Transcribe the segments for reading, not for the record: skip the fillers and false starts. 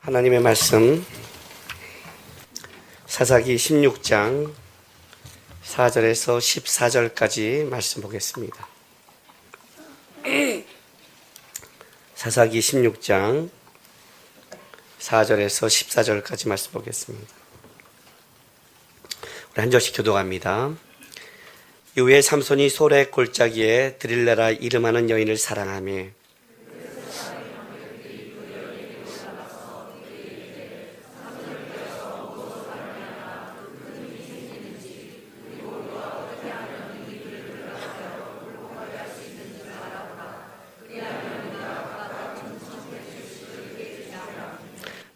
하나님의 말씀 사사기 16장 4절에서 14절까지 말씀 보겠습니다. 사사기 16장 4절에서 14절까지 말씀 보겠습니다. 우리 한 절씩 교독합니다. 이후에 삼손이 소래 골짜기에 드릴라라 이름하는 여인을 사랑하며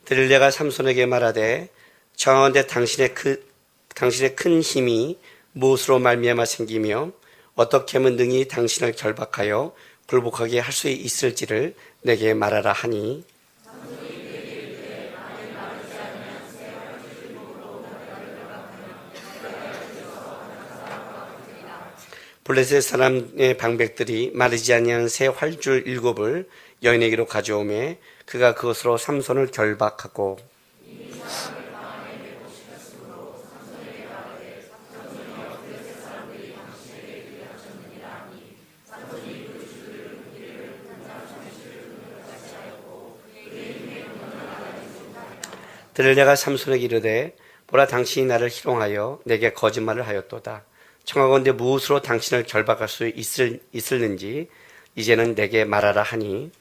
드릴라가 삼손에게 말하되 청하건대 당신의 큰 힘이 무엇으로 말미암아 생기며 어떻게 하면 능히 당신을 결박하여 굴복하게 할 수 있을지를 내게 말하라 하니 블레셋 사람의 방백들이 마르지 아니한 새 활줄 7을 여인에게로 가져오매 그가 그것으로 삼손을 결박하고 드릴라가 삼손에게 이르되 보라 당신이 나를 희롱하여 내게 거짓말을 하였도다. 청하건대 무엇으로 당신을 결박할 수 있을는지 이제는 내게 말하라 하니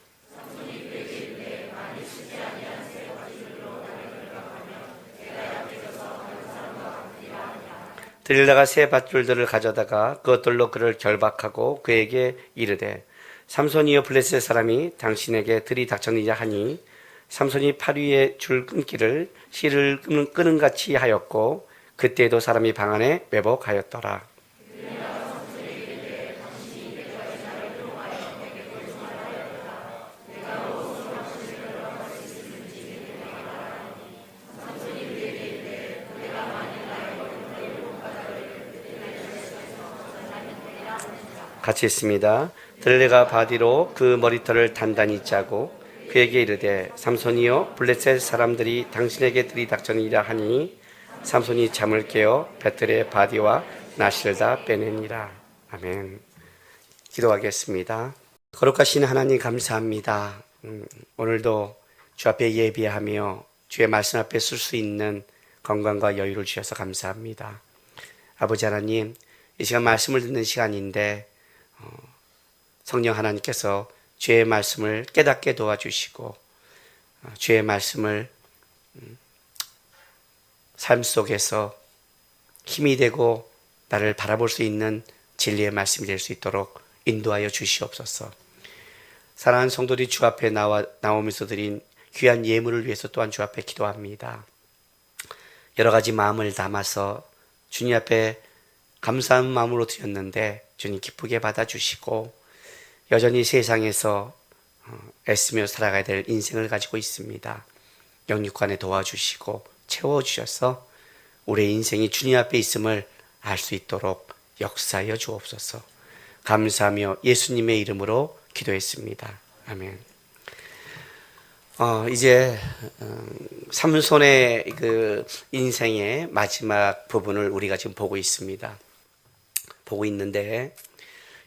드릴라가 새 밧줄들을 가져다가 그것들로 그를 결박하고 그에게 이르되 삼손이여 블레셋 사람이 당신에게 들이닥쳤느냐 하니 삼손이 팔 위에 줄 끊기를 실을 끄는 같이 하였고 그때에도 사람이 방 안에 매복하였더라. 같이 있습니다. 드릴라가 바디로 그 머리털을 단단히 짜고 그에게 이르되 삼손이여 블레셋 사람들이 당신에게 들이닥쳤느니라 하니 삼손이 잠을 깨어 배틀의 바디와 나시를 다 빼내니라. 아멘. 기도하겠습니다. 거룩하신 하나님 감사합니다. 오늘도 주 앞에 예비하며 주의 말씀 앞에 쓸 수 있는 건강과 여유를 주셔서 감사합니다. 아버지 하나님, 이 시간 말씀을 듣는 시간인데 성령 하나님께서 주의 말씀을 깨닫게 도와주시고 주의 말씀을 삶 속에서 힘이 되고 나를 바라볼 수 있는 진리의 말씀이 될 수 있도록 인도하여 주시옵소서. 사랑하는 성도들이 주 앞에 나오면서 드린 귀한 예물을 위해서 또한 주 앞에 기도합니다. 여러 가지 마음을 담아서 주님 앞에 감사한 마음으로 드렸는데 주님 기쁘게 받아주시고 여전히 세상에서 애쓰며 살아가야 될 인생을 가지고 있습니다. 영육간에 도와주시고 채워주셔서 우리의 인생이 주님 앞에 있음을 알 수 있도록 역사하여 주옵소서. 감사하며 예수님의 이름으로 기도했습니다. 아멘. 이제 삼손의 그 인생의 마지막 부분을 우리가 지금 보고 있습니다. 보고 있는데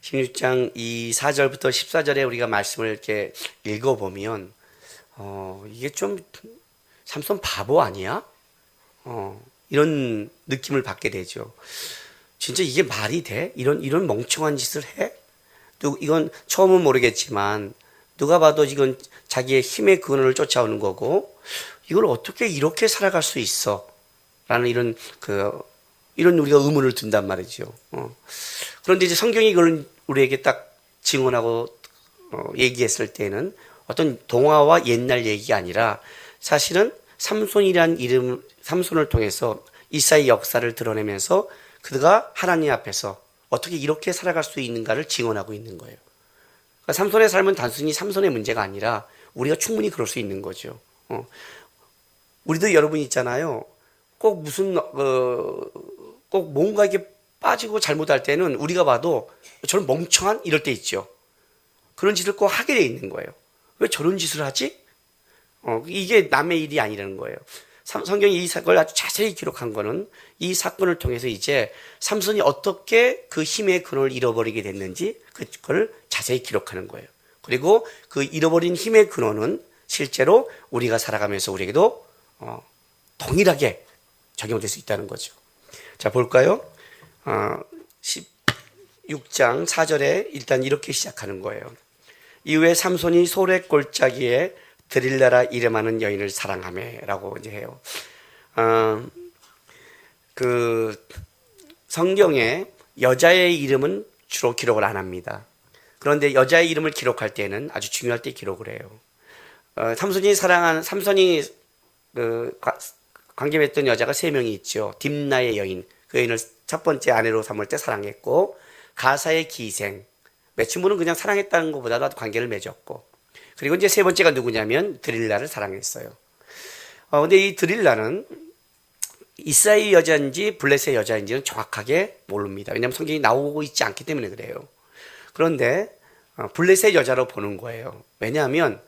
16장 4절부터 14절에 우리가 말씀을 이렇게 읽어보면 이게 좀 삼손 바보 아니야? 이런 느낌을 받게 되죠. 진짜 이게 말이 돼? 이런 멍청한 짓을 해? 또 이건 처음은 모르겠지만 누가 봐도 이건 자기의 힘의 근원을 쫓아오는 거고 이걸 어떻게 이렇게 살아갈 수 있어? 라는 이런 우리가 의문을 든단 말이죠. 그런데 이제 성경이 이걸 우리에게 딱 증언하고 얘기했을 때는 어떤 동화와 옛날 얘기가 아니라 사실은 삼손이란 삼손을 통해서 이사의 역사를 드러내면서 그가 하나님 앞에서 어떻게 이렇게 살아갈 수 있는가를 증언하고 있는 거예요. 그러니까 삼손의 삶은 단순히 삼손의 문제가 아니라 우리가 충분히 그럴 수 있는 거죠. 우리도 여러분 있잖아요. 꼭 꼭 뭔가 이게 빠지고 잘못할 때는 우리가 봐도 저런 멍청한 이럴 때 있죠. 그런 짓을 꼭 하게 돼 있는 거예요. 왜 저런 짓을 하지? 이게 남의 일이 아니라는 거예요. 성경이 이 사건을 아주 자세히 기록한 거는 이 사건을 통해서 이제 삼손이 어떻게 그 힘의 근원을 잃어버리게 됐는지 그걸 자세히 기록하는 거예요. 그리고 그 잃어버린 힘의 근원은 실제로 우리가 살아가면서 우리에게도 동일하게 적용될 수 있다는 거죠. 자, 볼까요? 16장 4절에 일단 이렇게 시작하는 거예요. 이후에 삼손이 소래 골짜기에 드릴라라 이름하는 여인을 사랑하매라고 이제 해요. 그 성경에 여자의 이름은 주로 기록을 안 합니다. 그런데 여자의 이름을 기록할 때는 아주 중요할 때 기록을 해요. 삼손이 관계했던 여자가 3명이 있죠. 딥나의 여인, 그 여인을 첫 번째 아내로 삼을 때 사랑했고, 가사의 기생, 매춘부는 그냥 사랑했다는 것보다도 관계를 맺었고, 그리고 이제 3번째가 누구냐면 드릴라를 사랑했어요. 근데 이 드릴라는 이스라엘 여자인지 블레셋 여자인지는 정확하게 모릅니다. 왜냐하면 성경이 나오고 있지 않기 때문에 그래요. 그런데 블레셋 여자로 보는 거예요. 왜냐하면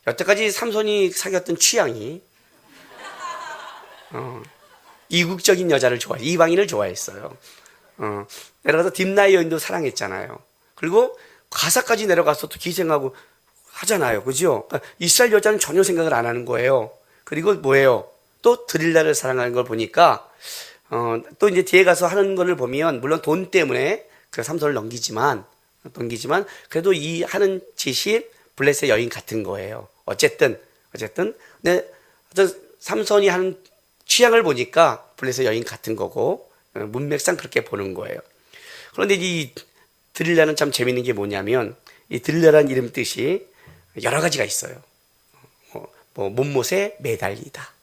여태까지 삼손이 사귀었던 취향이 이국적인 여자를 이방인을 좋아했어요. 내려가서 딥나의 여인도 사랑했잖아요. 그리고 가사까지 내려가서 또 기생하고 하잖아요. 그죠? 이스라엘 여자는 전혀 생각을 안 하는 거예요. 그리고 뭐예요? 또 드릴라를 사랑하는 걸 보니까 또 이제 뒤에 가서 하는 거를 보면 물론 돈 때문에 그 삼손을 넘기지만 그래도 이 하는 짓이 블레셋 여인 같은 거예요. 어쨌든 근데 삼손이 하는 취향을 보니까 블레셋 여인 같은 거고 문맥상 그렇게 보는 거예요. 그런데 이 드릴라는 참 재밌는 게 뭐냐면 이 드릴라라는 이름 뜻이 여러 가지가 있어요. 못못에 매달리다,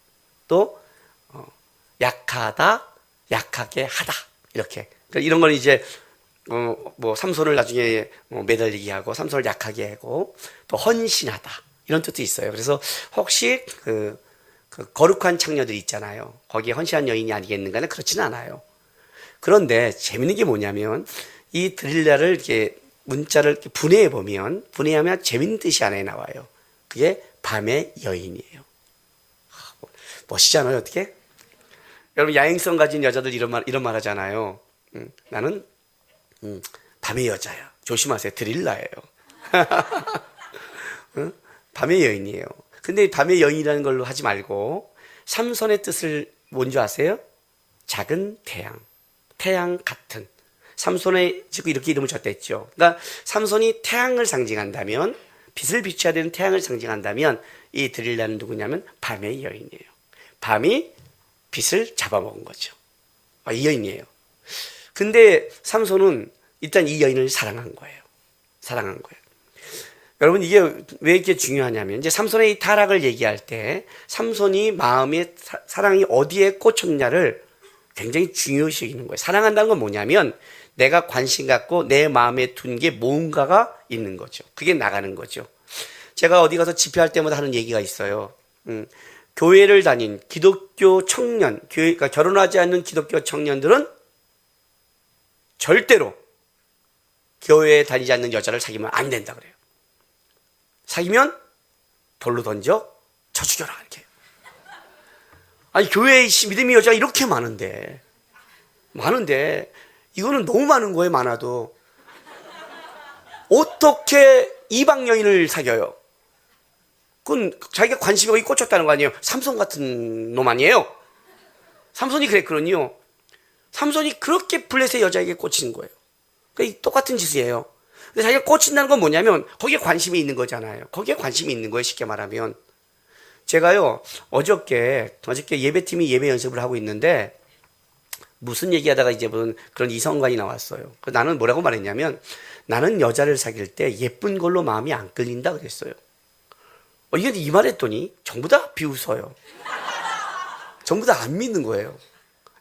또 약하다, 약하게 하다, 이렇게. 그러니까 이런 걸 이제 삼손을 나중에 매달리게 하고 삼손을 약하게 하고 또 헌신하다, 이런 뜻도 있어요. 그래서 혹시 그 거룩한 창녀들 있잖아요. 거기에 헌신한 여인이 아니겠는가는 그렇지는 않아요. 그런데 재밌는 게 뭐냐면 이 드릴라를 이렇게 문자를 이렇게 분해해 보면, 분해하면 재밌는 뜻이 하나 나와요. 그게 밤의 여인이에요. 멋있잖아요, 어떻게? 여러분 야행성 가진 여자들 이런 말 하잖아요. 나는 밤의 여자야. 조심하세요. 드릴라예요. 밤의 여인이에요. 근데 밤의 여인이라는 걸로 하지 말고 삼손의 뜻을 뭔지 아세요? 작은 태양, 태양 같은. 삼손의 지금 이렇게 이름을 줬댔죠. 그러니까 삼손이 태양을 상징한다면, 빛을 비춰야 되는 태양을 상징한다면 이 드릴라는 누구냐면 밤의 여인이에요. 밤이 빛을 잡아먹은 거죠. 이 여인이에요. 근데 삼손은 일단 이 여인을 사랑한 거예요. 여러분 이게 왜 이렇게 중요하냐면 이제 삼손의 이 타락을 얘기할 때 삼손이 마음의 사랑이 어디에 꽂혔냐를 굉장히 중요시 여기는 거예요. 사랑한다는 건 뭐냐면 내가 관심 갖고 내 마음에 둔 게 뭔가가 있는 거죠. 그게 나가는 거죠. 제가 어디 가서 집회할 때마다 하는 얘기가 있어요. 교회를 다닌 기독교 청년, 그러니까 결혼하지 않는 기독교 청년들은 절대로 교회에 다니지 않는 여자를 사귀면 안 된다 그래요. 사귀면 돌로 던져 쳐 죽여라 이렇게. 아니 교회에 믿음의 여자가 이렇게 많은데 이거는 너무 많은 거예요. 많아도 어떻게 이방 여인을 사귀어요? 그건 자기가 관심이 거기 꽂혔다는 거 아니에요. 삼손 같은 놈 아니에요. 삼손이 그랬거든요. 삼손이 그렇게 블레셋 여자에게 꽂히는 거예요. 그러니까 똑같은 짓이에요. 근데 자기가 꽂힌다는 건 뭐냐면 거기에 관심이 있는 거잖아요. 거기에 관심이 있는 거예요. 쉽게 말하면. 제가요 어저께 예배팀이 예배 연습을 하고 있는데 무슨 얘기하다가 이제 무슨 그런 이성관이 나왔어요. 나는 뭐라고 말했냐면 나는 여자를 사귈 때 예쁜 걸로 마음이 안 끌린다 그랬어요. 이게 이 말했더니 전부 다 비웃어요. 전부 다 안 믿는 거예요.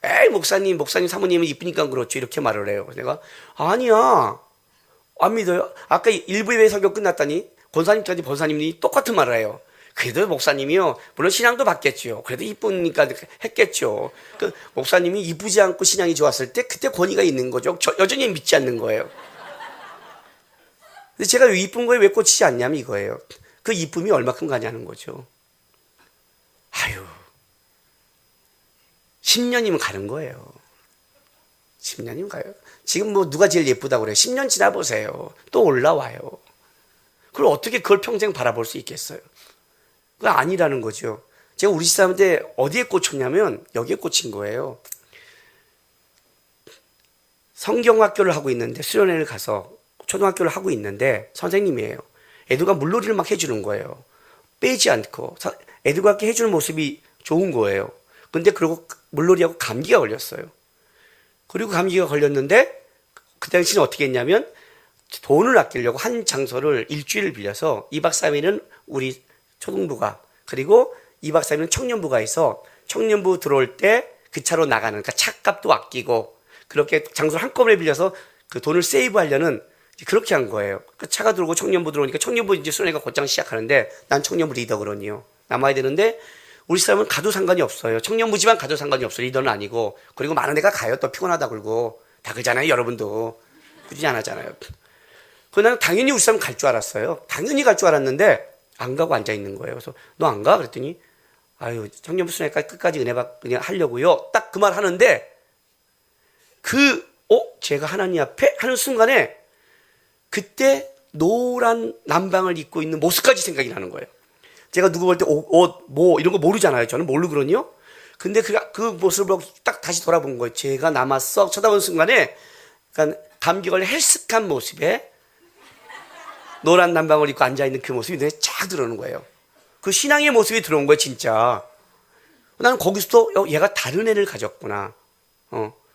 에이 목사님 사모님은 이쁘니까 그렇죠 이렇게 말을 해요. 내가 아니야 안 믿어요. 아까 일부 예배 설교 끝났더니 권사님까지 권사님이 똑같은 말을 해요. 그래도 목사님이요 물론 신앙도 받겠죠. 그래도 이쁘니까 했겠죠. 그 목사님이 이쁘지 않고 신앙이 좋았을 때 그때 권위가 있는 거죠. 여전히 믿지 않는 거예요. 근데 제가 왜 이쁜 거에 왜 꽂히지 않냐면 이거예요. 그 이쁨이 얼마큼 가냐는 거죠. 아유, 10년이면 가는 거예요. 10년이면 가요. 지금 뭐 누가 제일 예쁘다고 그래요? 10년 지나보세요. 또 올라와요. 그걸 어떻게 그걸 평생 바라볼 수 있겠어요? 그거 아니라는 거죠. 제가 우리 집사람한테 어디에 꽂혔냐면 여기에 꽂힌 거예요. 성경학교를 하고 있는데 수련회를 가서 초등학교를 하고 있는데 선생님이에요. 애들과 물놀이를 막 해주는 거예요. 빼지 않고 애들과 함께 해주는 모습이 좋은 거예요. 근데 그리고 물놀이하고 감기가 걸렸어요. 그리고 감기가 걸렸는데 그 당시는 어떻게 했냐면 돈을 아끼려고 한 장소를 일주일을 빌려서 2박 3일은 우리 초등부가 그리고 2박 3일은 청년부가 해서 청년부 들어올 때 그 차로 나가는 그러니까 차값도 아끼고 그렇게 장소를 한꺼번에 빌려서 그 돈을 세이브하려는 그렇게 한 거예요. 그 차가 들어오고 청년부 들어오니까 청년부 이제 수련회가 곧장 시작하는데 난 청년부 리더 그러니요. 남아야 되는데 우리 사람은 가도 상관이 없어요. 청년부지만 가도 상관이 없어요. 리더는 아니고. 그리고 많은 애가 가요. 또 피곤하다 그러고. 다 그러잖아요. 여러분도. 굳이 안 하잖아요. 그 나는 당연히 우리 사람 갈 줄 알았어요. 당연히 갈 줄 알았는데 안 가고 앉아 있는 거예요. 그래서 너 안 가? 그랬더니 아유 청년부 수련회까지 끝까지 은혜받 그냥 하려고요. 딱 그 말 하는데 제가 하나님 앞에 하는 순간에 그때 노란 남방을 입고 있는 모습까지 생각이 나는 거예요. 제가 누구 볼 때 뭐 이런 거 모르잖아요. 저는 모르거든요. 근데 그 모습을 보고 딱 다시 돌아본 거예요. 제가 남았어 쳐다본 순간에 그러니까 감기 걸린 헬스한 모습에 노란 남방을 입고 앉아있는 그 모습이 눈에 쫙 들어오는 거예요. 그 신앙의 모습이 들어온 거예요, 진짜. 나는 거기서도 얘가 다른 애를 가졌구나.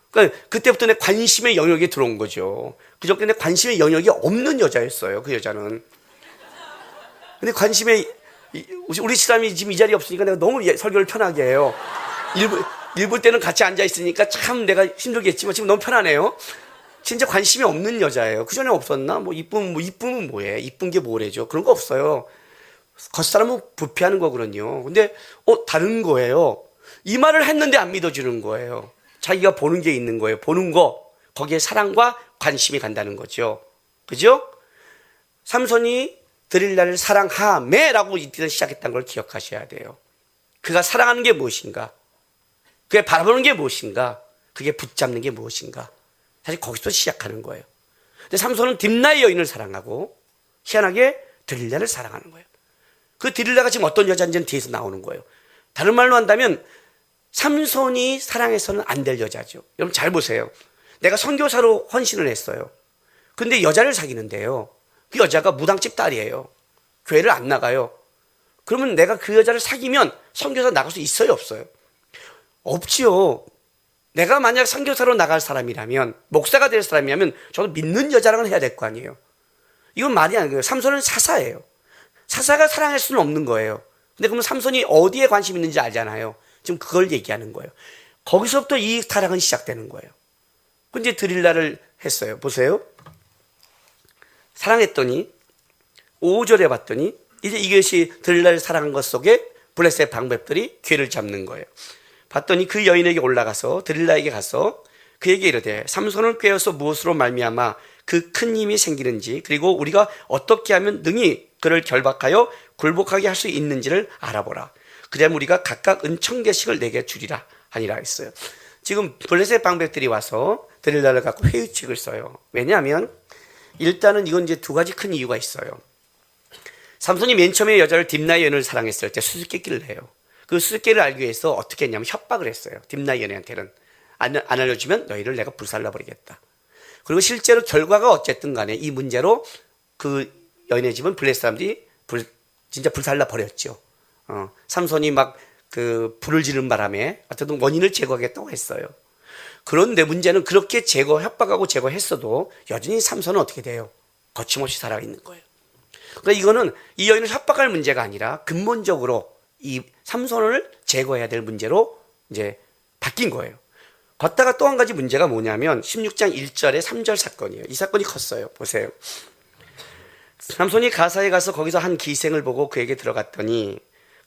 그러니까 그때부터 내 관심의 영역에 들어온 거죠. 그저께 내 관심의 영역이 없는 여자였어요, 그 여자는. 근데 우리 사람이 지금 이 자리에 없으니까 내가 너무 설교를 편하게 해요. 일부 때는 같이 앉아있으니까 참 내가 힘들겠지만 지금 너무 편하네요. 진짜 관심이 없는 여자예요. 그 전에 없었나? 이쁨은 뭐예요? 이쁜 게 뭐래죠? 그런 거 없어요. 겉사람은 부패하는 거거든요. 근데, 다른 거예요. 이 말을 했는데 안 믿어주는 거예요. 자기가 보는 게 있는 거예요. 보는 거. 거기에 사랑과 관심이 간다는 거죠. 그죠? 삼손이 드릴라를 사랑하매라고 이때 시작했다는 걸 기억하셔야 돼요. 그가 사랑하는 게 무엇인가? 그게 바라보는 게 무엇인가? 그게 붙잡는 게 무엇인가? 사실 거기서 시작하는 거예요. 근데 삼손은 딥나의 여인을 사랑하고 희한하게 드릴라를 사랑하는 거예요. 그 드릴라가 지금 어떤 여자인지는 뒤에서 나오는 거예요. 다른 말로 한다면 삼손이 사랑해서는 안 될 여자죠. 여러분 잘 보세요. 내가 선교사로 헌신을 했어요. 근데 여자를 사귀는데요. 그 여자가 무당집 딸이에요. 교회를 안 나가요. 그러면 내가 그 여자를 사귀면 선교사 나갈 수 있어요, 없어요? 없지요. 내가 만약 선교사로 나갈 사람이라면, 목사가 될 사람이라면 저도 믿는 여자랑은 해야 될 거 아니에요. 이건 말이 아니에요. 삼손은 사사예요. 사사가 사랑할 수는 없는 거예요. 근데 그러면 삼손이 어디에 관심 있는지 알잖아요. 지금 그걸 얘기하는 거예요. 거기서부터 이 타락은 시작되는 거예요. 근데 드릴라를 했어요. 보세요. 사랑했더니 5절에 봤더니 이제 이것이 드릴라를 사랑한 것 속에 블레셋 방법들이 귀를 잡는 거예요. 봤더니 그 여인에게 올라가서 드릴라에게 가서 그에게 이르되 삼손을 꾀어서 무엇으로 말미암아 그 큰 힘이 생기는지 그리고 우리가 어떻게 하면 능히 그를 결박하여 굴복하게 할 수 있는지를 알아보라. 그러면 우리가 각각 은 1000개씩을 내게 주리라 하니라 했어요. 지금 블레셋 방백들이 와서 드릴라를 갖고 회유책을 써요. 왜냐하면 일단은 이건 이제 두 가지 큰 이유가 있어요. 삼손이 맨 처음에 여자를 딥나의 여인을 사랑했을 때 수수께끼를 해요. 그 수수께끼를 알기 위해서 어떻게 했냐면 협박을 했어요. 딥나의 여인한테는 안 알려주면 너희를 내가 불살라버리겠다. 그리고 실제로 결과가 어쨌든 간에 이 문제로 그 여인의 집은 블레셋 사람들이 진짜 불살라 버렸죠. 삼손이 막 그 불을 지른 바람에 어쨌든 원인을 제거하겠다고 했어요. 그런데 문제는 그렇게 협박하고 제거했어도 여전히 삼손은 어떻게 돼요? 거침없이 살아있는 거예요. 그러니까 이거는 이 여인을 협박할 문제가 아니라 근본적으로 이 삼손을 제거해야 될 문제로 이제 바뀐 거예요. 걷다가 또 한 가지 문제가 뭐냐면 16장 1절에 3절 사건이에요. 이 사건이 컸어요. 보세요. 삼손이 가사에 가서 거기서 한 기생을 보고 그에게 들어갔더니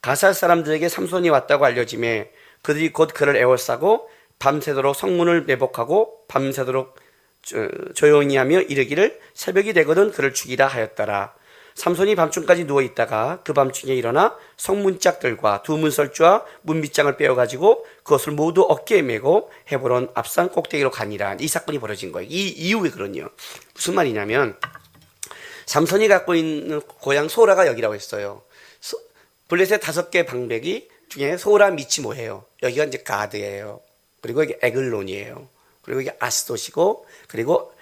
가사 사람들에게 삼손이 왔다고 알려짐에 그들이 곧 그를 에워싸고 밤새도록 성문을 매복하고 밤새도록 조용히 하며 이르기를 새벽이 되거든 그를 죽이라 하였더라. 삼손이 밤중까지 누워있다가 그 밤중에 일어나 성문짝들과 두 문설주와 문빗장을 빼어가지고 그것을 모두 어깨에 메고 헤브론 앞산 꼭대기로 가니라. 이 사건이 벌어진 거예요. 이 이후에 그러니요. 무슨 말이냐면 삼손이 갖고 있는 고향 소라가 여기라고 했어요. 블레셋 5개 방백이 중에 소라 밑이 뭐예요? 여기가 이제 가드예요. 그리고 이게 에글론이에요. 그리고 이게 아스돗이고, 그리고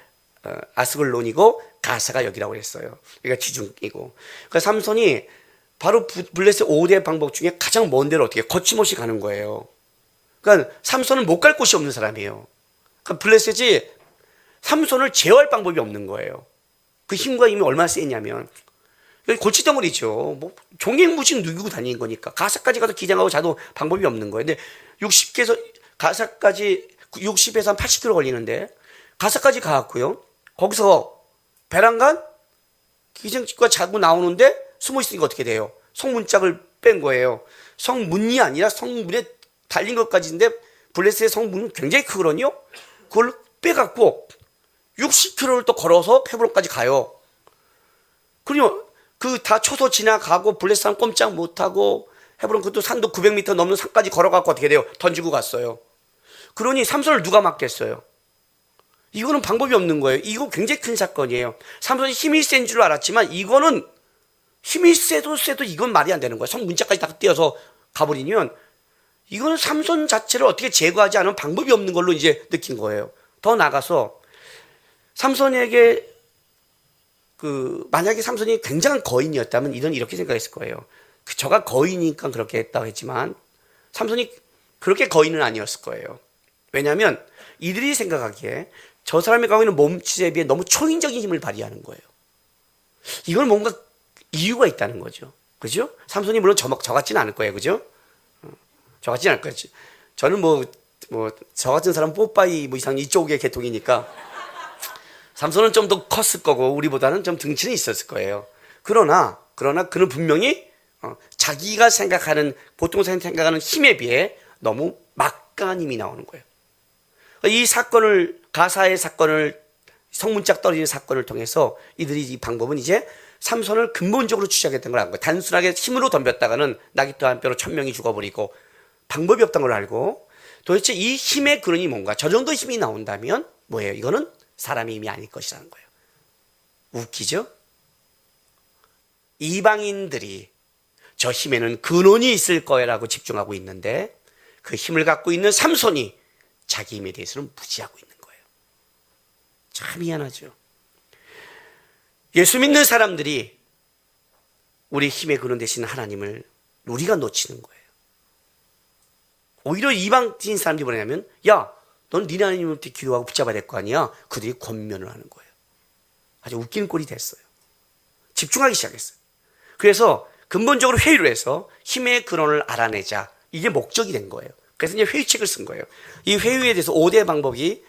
아스글론이고, 가사가 여기라고 했어요. 그러니까 지중이고. 그러니까 삼손이 바로 블레셋 5대 방법 중에 가장 먼 데를 어떻게 거침없이 가는 거예요. 그러니까 삼손은 못 갈 곳이 없는 사람이에요. 그러니까 블레셋이 삼손을 제어할 방법이 없는 거예요. 그 힘과 힘이 얼마나 세냐면 골칫덩어리죠. 뭐 종횡무진 누기고 다니는 거니까 가사까지 가서 기장하고 자도 방법이 없는 거예요. 근데 60에서 가사까지 60에서 한 80km 걸리는데 가사까지 가갖고요. 거기서 배란간 기생집과 자고 나오는데 숨어 있으니까 어떻게 돼요? 성문짝을 뺀 거예요. 성문이 아니라 성문에 달린 것까지인데 블레셋의 성문은 굉장히 크거든요. 그걸 빼갖고 60km를 또 걸어서 헤브론까지 가요. 그러면 그 다 초소 지나가고 블레셋 꼼짝 못하고 헤브론 그것도 산도 900m 넘는 산까지 걸어갖고 어떻게 돼요? 던지고 갔어요. 그러니 삼손을 누가 막겠어요? 이거는 방법이 없는 거예요. 이거 굉장히 큰 사건이에요. 삼손이 힘이 센 줄 알았지만 이거는 힘이 세도 이건 말이 안 되는 거예요. 성문짝까지 다 뛰어서 가버리면 이거는 삼손 자체를 어떻게 제거하지 않으면 방법이 없는 걸로 이제 느낀 거예요. 더 나가서 삼손에게 만약에 삼손이 굉장한 거인이었다면 이렇게 생각했을 거예요. 저가 거인이니까 그렇게 했다고 했지만 삼손이 그렇게 거인은 아니었을 거예요. 왜냐하면 이들이 생각하기에 저 사람이 갖고 있는 몸짓에 비해 너무 초인적인 힘을 발휘하는 거예요. 이건 뭔가 이유가 있다는 거죠. 그죠? 삼손이 물론 저 같지는 않을 거예요. 그죠? 저 같지는 않을 거예요. 저는 저 같은 사람 뽀빠이 이상 이쪽의 계통이니까 삼손은 좀 더 컸을 거고 우리보다는 좀 등치는 있었을 거예요. 그러나 그는 분명히 자기가 보통 생각하는 힘에 비해 너무 막강한 힘이 나오는 거예요. 이 사건을 가사의 사건을 성문짝 떨어지는 사건을 통해서 이들이 이 방법은 이제 삼손을 근본적으로 추적했던 걸 안 거예요. 단순하게 힘으로 덤볐다가는 나귀떠 한 뼈로 1000명이 죽어버리고 방법이 없다는 걸 알고 도대체 이 힘의 근원이 뭔가 저 정도 힘이 나온다면 뭐예요? 이거는 사람의 힘이 아닐 것이라는 거예요. 웃기죠? 이방인들이 저 힘에는 근원이 있을 거라고 집중하고 있는데 그 힘을 갖고 있는 삼손이 자기 힘에 대해서는 무지하고 있는 거예요. 참 미안하죠. 예수 믿는 사람들이 우리 힘의 근원 되시는 하나님을 우리가 놓치는 거예요. 오히려 이방인 사람들이 뭐냐면 넌 니네 하나님한테 기도하고 붙잡아야 될 거 아니야. 그들이 권면을 하는 거예요. 아주 웃기는 꼴이 됐어요. 집중하기 시작했어요. 그래서 근본적으로 회의를 해서 힘의 근원을 알아내자. 이게 목적이 된 거예요. 그래서 이제 회의책을 쓴 거예요. 이 회의에 대해서 5대 방법이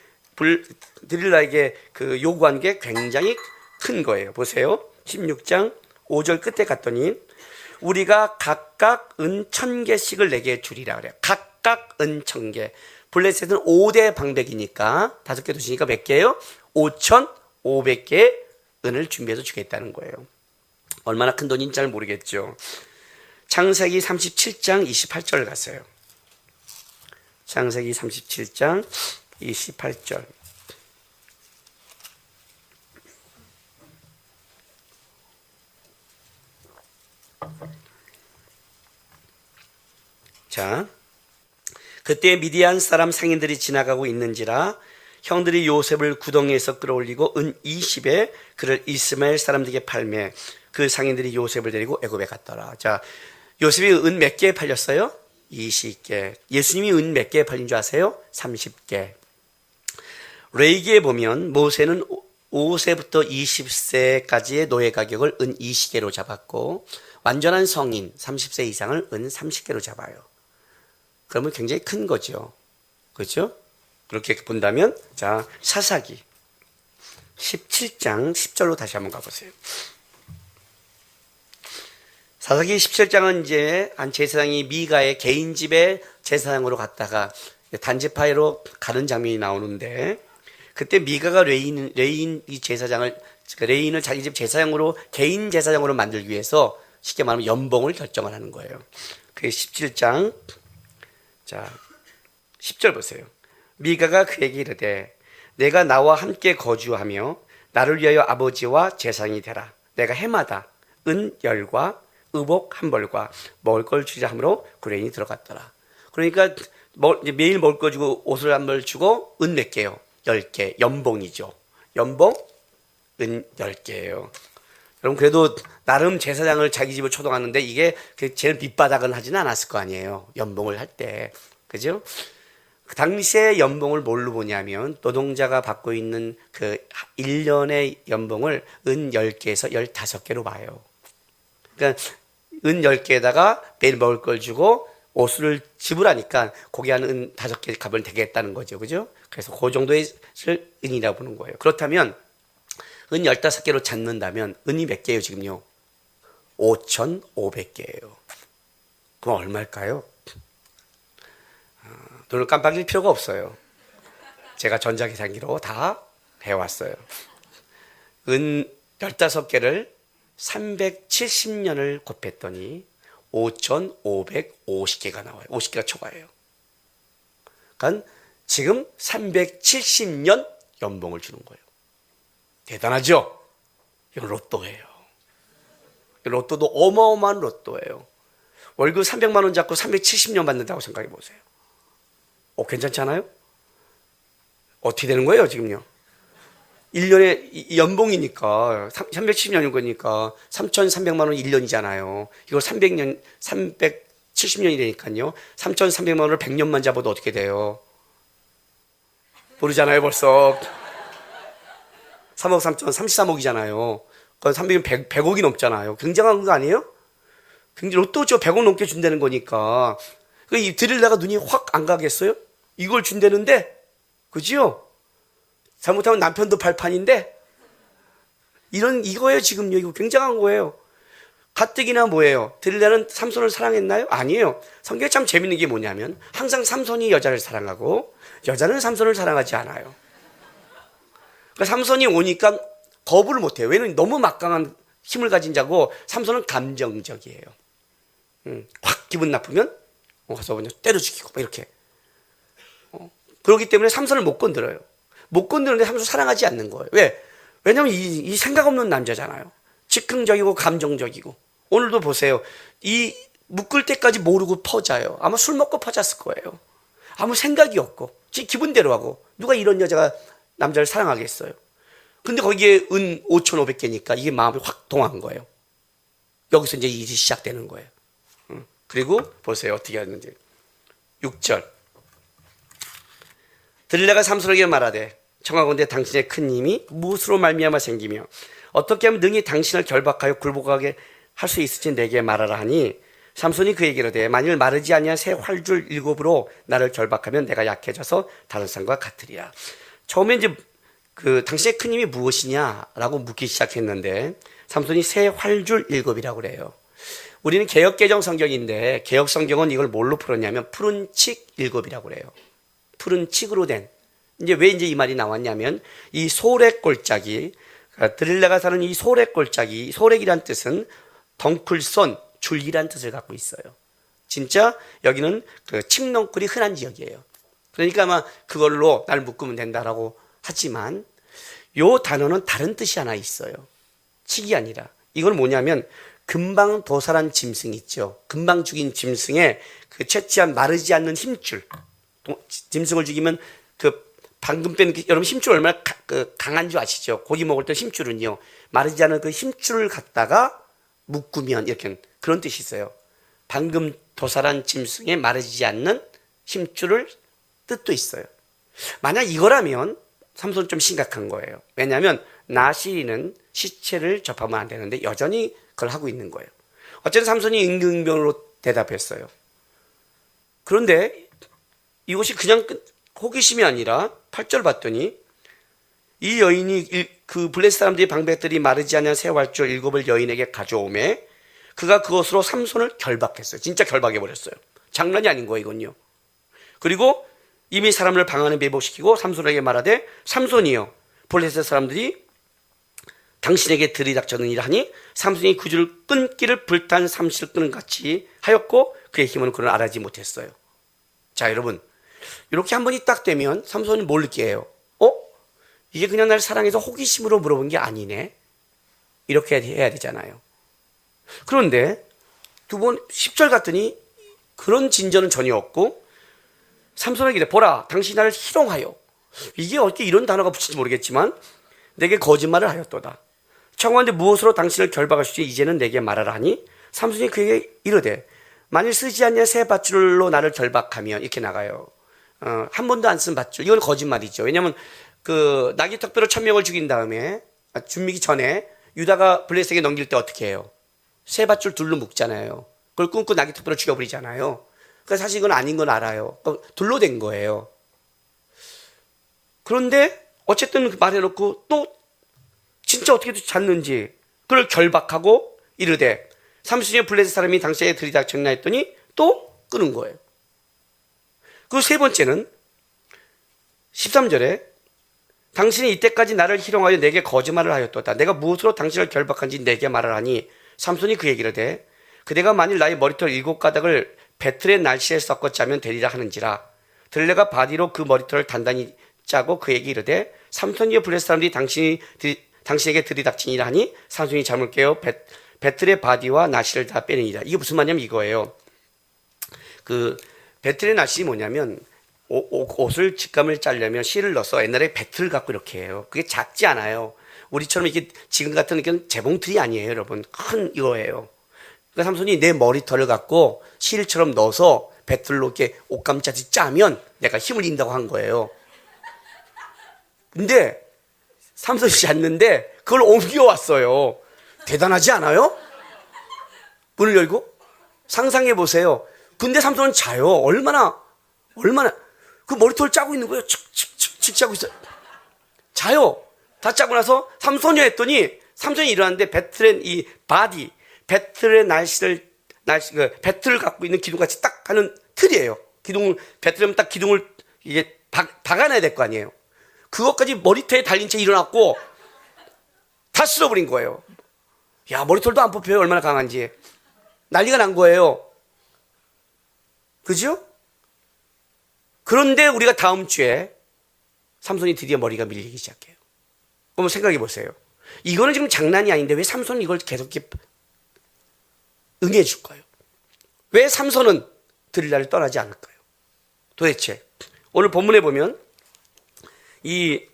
드릴라에게 요구한 게 굉장히 큰 거예요. 보세요. 16장 5절 끝에 갔더니 우리가 각각 은 1000개씩을 내게 주리라 그래요. 각각 은 1000개. 블레셋은 5대 방백이니까 5개 도시니까 몇 개예요? 5,500개의 은을 준비해서 주겠다는 거예요. 얼마나 큰 돈인지 잘 모르겠죠. 창세기 37장 28절 가세요. 창세기 37장 28절. 자, 그때 미디안 사람 상인들이 지나가고 있는지라 형들이 요셉을 구덩이에서 끌어올리고 은 20에 그를 이스마엘 사람들에게 팔매 그 상인들이 요셉을 데리고 애굽에 갔더라. 자, 요셉이 은 몇 개에 팔렸어요? 20개. 예수님이 은 몇 개에 팔린 줄 아세요? 30개. 레위기에 보면 모세는 5세부터 20세까지의 노예 가격을 은 20개로 잡았고 완전한 성인 30세 이상을 은 30개로 잡아요. 그러면 굉장히 큰 거죠. 그렇죠? 그렇게 본다면 자, 사사기 17장 10절로 다시 한번 가보세요. 사사기 17장은 이제 한 제사장이 미가의 개인 집에 제사장으로 갔다가 단지파이로 가는 장면이 나오는데 그때 미가가 레인 이 제사장을 그 레인을 자기 집 제사장으로, 개인 제사장으로 만들기 위해서 쉽게 말하면 연봉을 결정을 하는 거예요. 그게 17장. 자, 10절 보세요. 미가가 그에게 이르되 내가 나와 함께 거주하며 나를 위하여 아버지와 제사장이 되라. 내가 해마다 은 10과 의복 한 벌과 먹을 걸 주자 하므로 그 레인이 들어갔더라. 그러니까 매일 먹을 거 주고 옷을 한 벌 주고 은 몇 개요? 10개. 연봉이죠. 연봉 은 10개예요. 여러분 그래도 나름 제사장을 자기 집을 초동하는데 이게 제일 밑바닥은 하지는 않았을 거 아니에요. 연봉을 할 때. 그죠? 그 당시에 연봉을 뭘로 보냐면 노동자가 받고 있는 그 1년의 연봉을 은 10개에서 15개로 봐요. 그러니까 은 10개에다가 매일 먹을 걸 주고 옷을 지불하니까 거기 한 은 5개 값을 되겠다는 거죠. 그죠? 그래서 그 정도의 은이라고 보는 거예요. 그렇다면 은 15개로 잡는다면 은이 몇 개예요 지금요? 5,500개예요. 그럼 얼마일까요? 눈을 깜빡일 필요가 없어요. 제가 전자계산기로 다 해왔어요. 은 15개를 370년을 곱했더니 5,550개가 나와요. 50개가 초과해요. 그러니까 지금 370년 연봉을 주는 거예요. 대단하죠? 이건 로또예요. 로또도 어마어마한 로또예요. 월급 300만 원 잡고 370년 받는다고 생각해 보세요. 괜찮지 않아요? 어떻게 되는 거예요, 지금요? 1년에 연봉이니까 370년인 거니까 3,300만 원 1년이잖아요. 이걸 370년이 되니까요. 3,300만 원을 100년만 잡아도 어떻게 돼요? 모르잖아요, 벌써. 3억 3천, 33억이잖아요. 그건 300은 100억이 넘잖아요. 굉장한 거 아니에요? 굉장히 로또죠. 100억 넘게 준다는 거니까. 드리려다가 눈이 확 안 가겠어요? 이걸 준다는데, 그지요? 잘못하면 남편도 발판인데, 이거예요, 지금요. 이거 굉장한 거예요. 가뜩이나 뭐예요? 드릴라는 삼손을 사랑했나요? 아니에요. 성경에 참 재밌는 게 뭐냐면, 항상 삼손이 여자를 사랑하고, 여자는 삼손을 사랑하지 않아요. 그러니까 삼손이 오니까 거부를 못해요. 왜냐면 너무 막강한 힘을 가진 자고, 삼손은 감정적이에요. 확 기분 나쁘면, 가서 그냥 때려 죽이고, 이렇게. 그렇기 때문에 삼손을 못 건드려요. 못 건드는데 삼손을 사랑하지 않는 거예요. 왜? 왜냐면 이 생각 없는 남자잖아요. 즉흥적이고 감정적이고. 오늘도 보세요. 이 묶을 때까지 모르고 퍼자요. 아마 술 먹고 퍼졌을 거예요. 아무 생각이 없고 지 기분대로 하고. 누가 이런 남자를 사랑하겠어요. 근데 거기에 은 5,500개니까 이게 마음이 확 동한 거예요. 여기서 이제 일이 시작되는 거예요. 그리고 보세요. 어떻게 하는지. 6절. 들릴라가 삼손에게 말하되 청하건대 당신의 큰 힘이 무엇으로 말미암아 생기며 어떻게 하면 능히 당신을 결박하여 굴복하게 할 수 있을지 내게 말하라 하니 삼손이 그에게 이르되 만일 마르지 아니한 새 활줄 7으로 나를 결박하면 내가 약해져서 다른 사람과 같으리라. 처음에 이제 당신의 큰 힘이 무엇이냐라고 묻기 시작했는데 삼손이 새 활줄 7이라고 그래요. 우리는 개역개정 성경인데 개역 성경은 이걸 뭘로 풀었냐면 푸른 칙 7이라고 그래요. 푸른 칙으로 된. 왜 이 말이 나왔냐면 이 소래골짜기, 드릴라가 사는 이 소래골짜기, 소래기란 뜻은 덩쿨손, 줄기란 뜻을 갖고 있어요. 진짜 여기는 칡넝쿨이 흔한 지역이에요. 그러니까 아마 그걸로 날 묶으면 된다라고 하지만 요 단어는 다른 뜻이 하나 있어요. 칙이 아니라. 이건 뭐냐면 금방 도살한 짐승 있죠. 금방 죽인 짐승의 채취한 마르지 않는 힘줄. 짐승을 죽이면 방금 뺀 여러분 힘줄 얼마나 강한 줄 아시죠? 고기 먹을 때 힘줄은요. 마르지 않은 그 힘줄을 갖다가 묶으면 이렇게 그런 뜻이 있어요. 방금 도살한 짐승에 마르지 않는 힘줄을 뜻도 있어요. 만약 이거라면 삼손은 좀 심각한 거예요. 왜냐하면 나시리는 시체를 접하면 안 되는데 여전히 그걸 하고 있는 거예요. 어쨌든 삼손이 임금병으로 대답했어요. 그런데 이것이 그냥 호기심이 아니라 8절 봤더니 이 여인이 그 블레셋 사람들이 방백들이 마르지 않은 새 활줄 7을 여인에게 가져오매 그가 그것으로 삼손을 결박했어요. 진짜 결박해버렸어요. 장난이 아닌 거예요, 이건요. 그리고 이미 사람을 방 안에 매복시키고 삼손에게 말하되 삼손이여 블레셋 사람들이 당신에게 들이닥쳤느니라 하니 삼손이 그 줄을 끊기를 불탄 삼시를 끄는 같이 하였고 그의 힘은 그는 알아지 못했어요. 자, 여러분, 이렇게 한 번이 딱 되면 삼손이 뭘 느끼해요? 이게 그냥 날 사랑해서 호기심으로 물어본 게 아니네. 이렇게 해야 되잖아요. 그런데 두 번 10절 갔더니 그런 진전은 전혀 없고 삼손에게 이래, 보라, 당신이 나를 희롱하여. 이게 어떻게 이런 단어가 붙일지 모르겠지만 내게 거짓말을 하였도다. 청하건대 무엇으로 당신을 결박할 수 있지? 이제는 내게 말하라 하니 삼손이 그에게 이르되 만일 쓰지 않냐 새 밧줄로 나를 결박하면, 이렇게 나가요. 한 번도 안 쓴 밧줄. 이건 거짓말이죠. 왜냐하면 그 나귀 턱뼈로 1000명을 죽인 다음에 죽이기 전에 유다가 블레셋에게 넘길 때 어떻게 해요? 새 밧줄 둘로 묶잖아요. 그걸 끊고 나귀 턱뼈로 죽여버리잖아요. 그러니까 사실 이건 아닌 건 알아요. 둘로 된 거예요. 그런데 어쨌든 말해놓고 또 진짜 어떻게 잤는지 그걸 결박하고 이르되 삼손이 블레셋 사람이 당신에게 들이닥쳤나 했더니 또 끄는 거예요. 그 세 번째는 13절에 당신이 이때까지 나를 희롱하여 내게 거짓말을 하였도다. 내가 무엇으로 당신을 결박한지 내게 말을 하니 삼손이 그에게 이르되 그대가 만일 나의 머리털 7가닥을 배틀의 날씨에 섞어 짜면 되리라 하는지라. 들레가 바디로 그 머리털을 단단히 짜고 그에게 이르되 삼손이여 블레셋 사람들이 당신에게 들이닥치니라 하니 삼손이 잠을 깨어 배틀의 바디와 나시를 다 빼내니라. 이게 무슨 말이냐면 이거예요. 그 배틀의 나시 뭐냐면 옷을 직감을 짜려면 실을 넣어서 옛날에 배틀을 갖고 이렇게 해요. 그게 작지 않아요. 우리처럼 이렇게 지금 같은 이건 재봉틀이 아니에요, 여러분. 큰 이거예요. 그러니까 삼손이 내 머리털을 갖고 실처럼 넣어서 배틀로 이렇게 옷감짜지 짜면 내가 힘을 잃는다고 한 거예요. 근데 삼손이 잤는데 그걸 옮겨왔어요. 대단하지 않아요? 문을 열고 상상해 보세요. 근데 삼손은 자요. 얼마나 그 머리털 짜고 있는 거예요. 칙칙칙 짜고 있어요. 자요. 다 짜고 나서 삼손이 했더니 삼손이 일어났는데 배틀의 이 바디, 배틀의 배틀을 갖고 있는 기둥같이 딱 하는 틀이에요. 기둥을 배틀하면 딱 기둥을 이게 박아놔야 될 거 아니에요. 그것까지 머리털에 달린 채 일어났고 다 쓸어버린 거예요. 야, 머리털도 안 뽑혀요. 얼마나 강한지. 난리가 난 거예요. 그죠? 그런데 우리가 다음 주에 삼손이 드디어 머리가 밀리기 시작해요. 그럼 생각해 보세요. 이거는 지금 장난이 아닌데 왜 삼손은 이걸 계속 이렇게 응해 줄까요? 왜 삼손은 들릴라를 떠나지 않을까요? 도대체 오늘 본문에 보면 이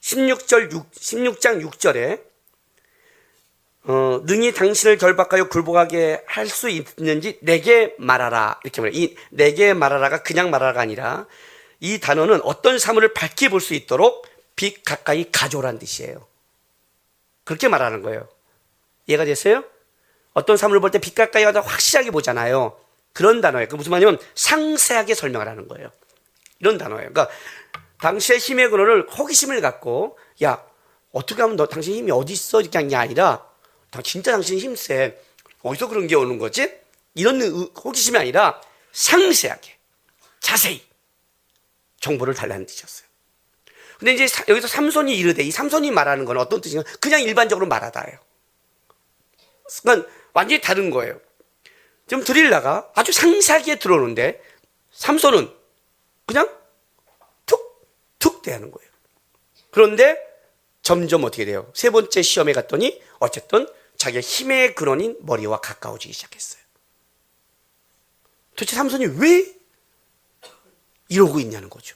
16장 6절에 능히 당신을 결박하여 굴복하게 할 수 있는지 내게 말하라, 이렇게 말해요. 이 내게 말하라가 그냥 말하라가 아니라 이 단어는 어떤 사물을 밝히 볼 수 있도록 빛 가까이 가져오라는 뜻이에요. 그렇게 말하는 거예요. 이해가 됐어요? 어떤 사물을 볼 때 빛 가까이 가서 확실하게 보잖아요. 그런 단어예요. 그 무슨 말이냐면 상세하게 설명을 하는 거예요. 이런 단어예요. 그러니까 당시의 힘의 근원을 호기심을 갖고, 야, 어떻게 하면 너 당신 힘이 어디 있어? 이렇게 한 게 아니라 진짜 당신 힘세. 어디서 그런 게 오는 거지? 이런 호기심이 아니라 상세하게, 자세히 정보를 달라는 뜻이었어요. 근데 이제 여기서 삼손이 이르되, 이 삼손이 말하는 건 어떤 뜻인가? 그냥 일반적으로 말하다예요. 그러니까 완전히 다른 거예요. 좀 드릴라가 아주 상세하게 들어오는데 삼손은 그냥 툭툭 대하는 거예요. 그런데 점점 어떻게 돼요? 세 번째 시험에 갔더니 어쨌든 자기의 힘의 근원인 머리와 가까워지기 시작했어요. 도대체 삼손이 왜 이러고 있냐는 거죠.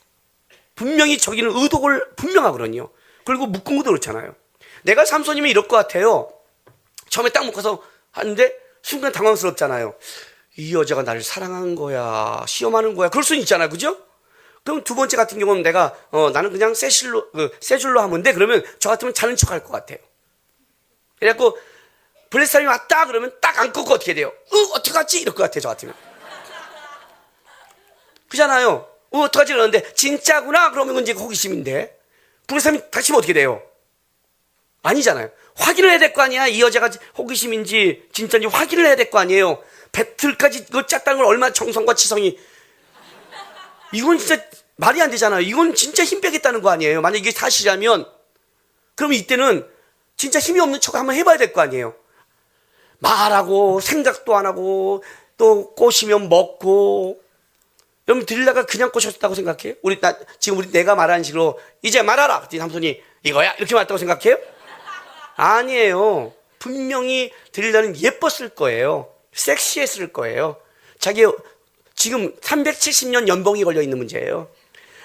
분명히 저기는 의도가 분명하거든요. 그리고 묶은 것도 그렇잖아요. 내가 삼손이면 이럴 것 같아요. 처음에 딱 묶어서 하는데 순간 당황스럽잖아요. 이 여자가 나를 사랑한 거야, 시험하는 거야, 그럴 수는 있잖아요. 그죠? 그럼 두 번째 같은 경우는 내가 나는 그냥 세 줄로 하면 돼. 그러면 저 같으면 자는 척 할 것 같아요. 그래갖고 블레셋 사람이 왔다 그러면 딱 안 끊고 어떻게 돼요? 어떡하지? 이럴 것 같아요. 저 같으면. 그잖아요. 어떡하지? 그러는데 진짜구나 그러면 이제 호기심인데 블레셋 사람이 다치면 어떻게 돼요? 아니잖아요. 확인을 해야 될 거 아니야. 이 여자가 호기심인지 진짜인지 확인을 해야 될 거 아니에요. 배틀까지 이걸 짰다는 걸 얼마나 정성과 지성이. 이건 진짜 말이 안 되잖아요. 이건 진짜 힘 빼겠다는 거 아니에요. 만약 이게 사실이라면 그러면 이때는 진짜 힘이 없는 척 한번 해봐야 될 거 아니에요. 말하고 생각도 안 하고 또 꼬시면 먹고. 여러분 들리다가 그냥 꼬셨다고 생각해요? 지금 내가 말하는 식으로 이제 말하라. 그랬더니 삼손이 이거야 이렇게 말했다고 생각해요? 아니에요. 분명히 들리다는 예뻤을 거예요. 섹시했을 거예요. 자기 지금 370년 연봉이 걸려 있는 문제예요.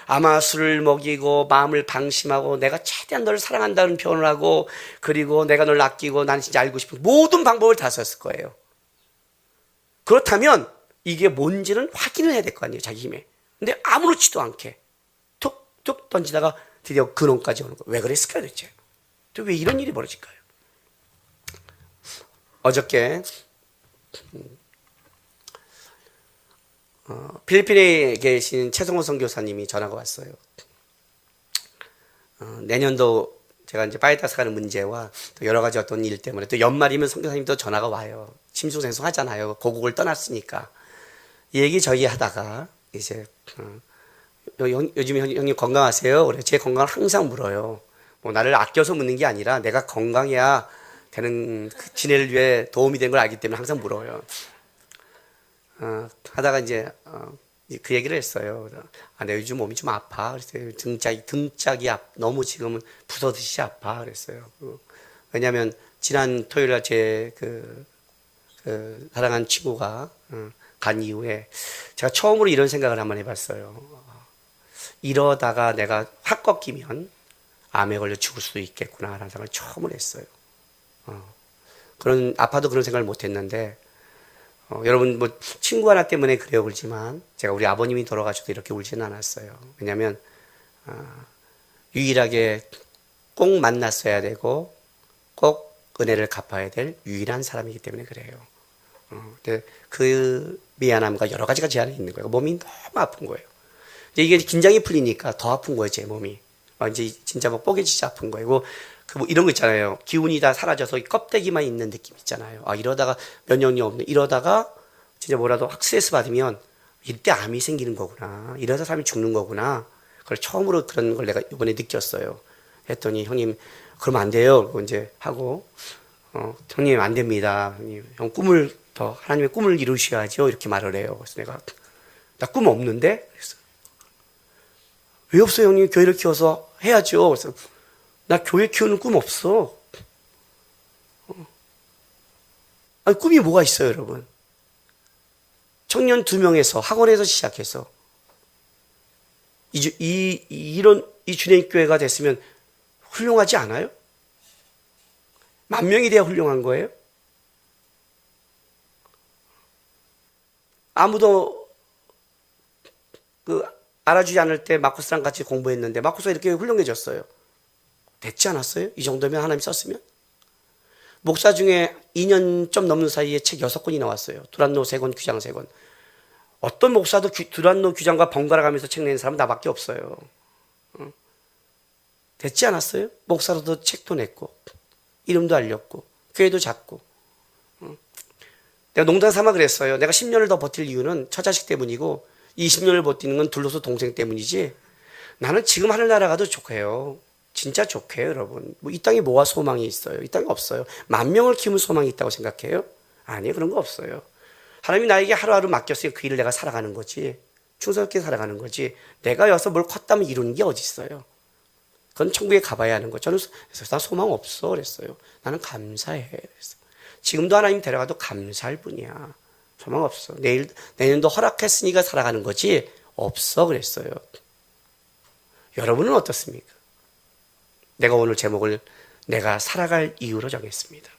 아마 술을 먹이고 마음을 방심하고 내가 최대한 너를 사랑한다는 표현을 하고 그리고 내가 널 아끼고 난 진짜 알고 싶은 모든 방법을 다 썼을 거예요. 그렇다면 이게 뭔지는 확인을 해야 될 거 아니에요. 자기 힘에. 근데 아무렇지도 않게 툭툭 던지다가 드디어 근원까지 오는 거예요. 왜 그랬을까요 대체? 또 왜 이런 일이 벌어질까요? 어저께 필리핀에 계신 최성호 선교사님이 전화가 왔어요. 내년도 제가 이제 파이타스 가는 문제와 또 여러 가지 어떤 일 때문에 또 연말이면 선교사님도 전화가 와요. 심수생성하잖아요. 고국을 떠났으니까. 이 얘기 저희 하다가 이제 요즘에 형님 건강하세요? 그래 제 건강을 항상 물어요. 뭐 나를 아껴서 묻는 게 아니라 내가 건강해야 되는 지낼 위해 도움이 되는 걸 알기 때문에 항상 물어요. 하다가 이제 그 얘기를 했어요. 내 요즘 몸이 좀 아파. 그랬어요. 등짝이 너무 지금은 부서듯이 아파. 그랬어요. 왜냐하면 지난 토요일날 제 사랑하는 친구가 간 이후에 제가 처음으로 이런 생각을 한번 해봤어요. 이러다가 내가 확 꺾이면 암에 걸려 죽을 수도 있겠구나라는 생각을 처음으로 했어요. 아파도 그런 생각을 못 했는데, 여러분, 뭐, 친구 하나 때문에 그래요, 울지만, 제가 우리 아버님이 돌아가셔도 이렇게 울지는 않았어요. 왜냐면, 유일하게 꼭 만났어야 되고, 꼭 은혜를 갚아야 될 유일한 사람이기 때문에 그래요. 근데 그 미안함과 여러 가지가 제한이 있는 거예요. 몸이 너무 아픈 거예요. 이제 이게 긴장이 풀리니까 더 아픈 거예요, 제 몸이. 이제 진짜 뭐 뽀개지지 아픈 거예요. 뭐 이런 거 있잖아요. 기운이 다 사라져서 껍데기만 있는 느낌 있잖아요. 이러다가 면역력 없네. 이러다가 진짜 뭐라도 스트레스 받으면 이때 암이 생기는 거구나. 이러다 사람이 죽는 거구나. 그걸 처음으로 그런 걸 내가 이번에 느꼈어요. 했더니 형님 그러면 안 돼요. 그거 이제 하고 형님 안 됩니다. 형 꿈을 더 하나님의 꿈을 이루셔야죠. 이렇게 말을 해요. 그래서 내가 나 꿈 없는데? 그래서 왜 없어요 형님? 교회를 키워서 해야죠. 그래서 나 교회 키우는 꿈 없어. 아니, 꿈이 뭐가 있어요, 여러분? 청년 2명에서 학원에서 시작해서 이런 주님교회가 됐으면 훌륭하지 않아요? 10,000명이 돼야 훌륭한 거예요? 아무도 알아주지 않을 때 마쿠스랑 같이 공부했는데 마쿠스가 이렇게 훌륭해졌어요. 됐지 않았어요? 이 정도면 하나님 썼으면? 목사 중에 2년 좀 넘는 사이에 책 6권이 나왔어요. 두란노 3권, 규장 3권. 어떤 목사도 두란노 규장과 번갈아 가면서 책 낸 사람은 나밖에 없어요. 됐지 않았어요? 목사로도 책도 냈고 이름도 알렸고 교회도 잡고. 내가 농담 삼아 그랬어요. 내가 10년을 더 버틸 이유는 처자식 때문이고 20년을 버티는 건 둘러서 동생 때문이지 나는 지금 하늘나라 가도 좋고요. 진짜 좋게요, 여러분. 이 땅에 뭐가 소망이 있어요? 이 땅에 없어요. 10,000명을 키우면 소망이 있다고 생각해요? 아니요, 그런 거 없어요. 하나님이 나에게 하루하루 맡겼으니 그 일을 내가 살아가는 거지. 충성스럽게 살아가는 거지. 내가 여기서 뭘 컸다면 이루는 게 어디 있어요? 그건 천국에 가봐야 하는 거. 저는 그래서 나 소망 없어 그랬어요. 나는 감사해. 그랬어. 지금도 하나님 데려가도 감사할 뿐이야. 소망 없어. 내년도 허락했으니까 살아가는 거지. 없어 그랬어요. 여러분은 어떻습니까? 내가 오늘 제목을 내가 살아갈 이유로 정했습니다.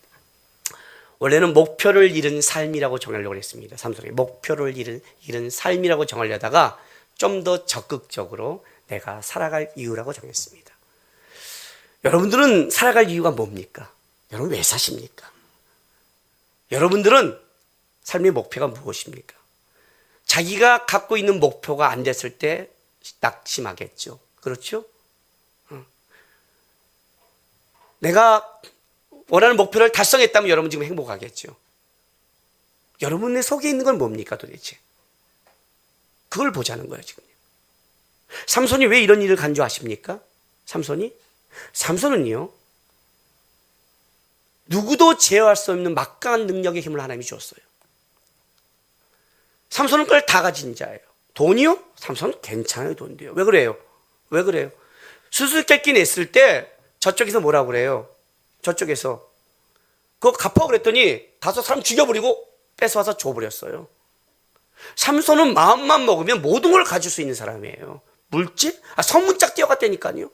원래는 목표를 잃은 삶이라고 정하려고 했습니다. 삼성에 목표를 잃은 삶이라고 정하려다가 좀 더 적극적으로 내가 살아갈 이유라고 정했습니다. 여러분들은 살아갈 이유가 뭡니까? 여러분 왜 사십니까? 여러분들은 삶의 목표가 무엇입니까? 자기가 갖고 있는 목표가 안 됐을 때 낙심하겠죠. 그렇죠? 내가 원하는 목표를 달성했다면 여러분 지금 행복하겠죠. 여러분의 속에 있는 건 뭡니까 도대체? 그걸 보자는 거예요 지금. 삼손이 왜 이런 일을 간주 아십니까? 삼손은요 누구도 제어할 수 없는 막강한 능력의 힘을 하나님이 주었어요. 삼손은 그걸 다 가진 자예요. 돈이요? 삼손은 괜찮아요. 돈도요. 왜 그래요? 왜 그래요? 수수께끼 냈을 때 저쪽에서 뭐라고 그래요? 저쪽에서 그거 갚아 그랬더니 가서 사람 죽여버리고 뺏어와서 줘버렸어요. 삼손은 마음만 먹으면 모든 걸 가질 수 있는 사람이에요. 물질? 성문짝 뛰어갔다니까요.